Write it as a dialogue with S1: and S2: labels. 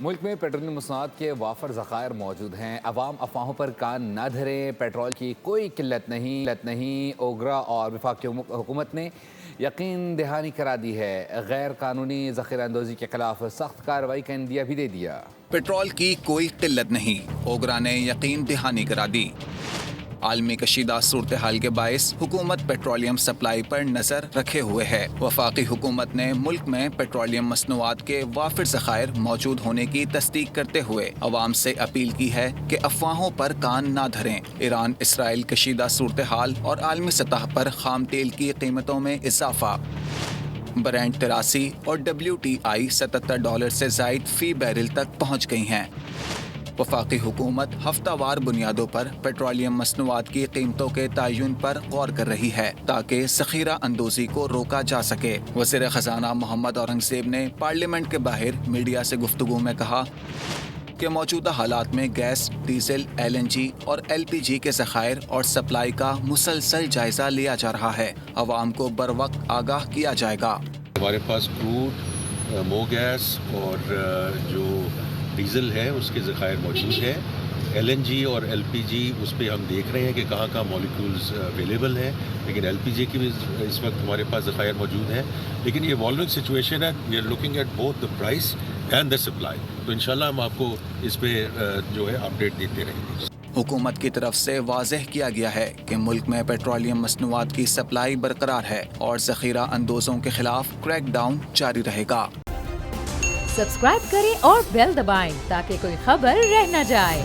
S1: ملک میں پیٹرولیم مصنوعات کے وافر ذخائر موجود ہیں، عوام افواہوں پر کان نہ دھریں۔ پیٹرول کی کوئی قلت نہیں۔ اوگرا اور وفاقی حکومت نے یقین دہانی کرا دی ہے، غیر قانونی ذخیرہ اندوزی کے خلاف سخت کارروائی کا عندیہ بھی دے دیا۔
S2: پیٹرول کی کوئی قلت نہیں، اوگرا نے یقین دہانی کرا دی۔ عالمی کشیدہ صورتحال کے باعث حکومت پیٹرولیم سپلائی پر نظر رکھے ہوئے ہے۔ وفاقی حکومت نے ملک میں پیٹرولیم مصنوعات کے وافر ذخائر موجود ہونے کی تصدیق کرتے ہوئے عوام سے اپیل کی ہے کہ افواہوں پر کان نہ دھریں۔ ایران اسرائیل کشیدہ صورتحال اور عالمی سطح پر خام تیل کی قیمتوں میں اضافہ، برینٹ 83 اور WTI $77 سے زائد فی بیرل تک پہنچ گئی ہیں۔ وفاقی حکومت ہفتہ وار بنیادوں پر پیٹرولیم مصنوعات کی قیمتوں کے تعین پر غور کر رہی ہے تاکہ ذخیرہ اندوزی کو روکا جا سکے۔ وزیر خزانہ محمد اورنگزیب نے پارلیمنٹ کے باہر میڈیا سے گفتگو میں کہا کہ موجودہ حالات میں گیس، ڈیزل، LNG اور LPG کے ذخائر اور سپلائی کا مسلسل جائزہ لیا جا رہا ہے۔ عوام کو بروقت آگاہ کیا جائے گا۔
S3: ہمارے پاس کروڈ، مو گیس اور جو ڈیزل ہے اس کے ذخائر موجود ہیں۔ LNG اور LPG اس پہ ہم دیکھ رہے ہیں کہ کہاں کہاں مالیکولز اویلیبل ہیں، لیکن LPG کی بھی اس وقت ہمارے پاس ذخائر موجود ہیں۔ لیکن یہ ایوالونگ سچویشن ہے، we are looking at both the price and the supply, تو انشاءاللہ ہم آپ کو اس پہ جو ہے اپڈیٹ دیتے رہیں گے۔
S2: حکومت کی طرف سے واضح کیا گیا ہے کہ ملک میں پیٹرولیم مصنوعات کی سپلائی برقرار ہے اور ذخیرہ اندوزوں کے خلاف کریک ڈاؤن جاری رہے گا۔
S4: سبسکرائب کریں اور بیل دبائیں تاکہ کوئی خبر رہ نہ جائے۔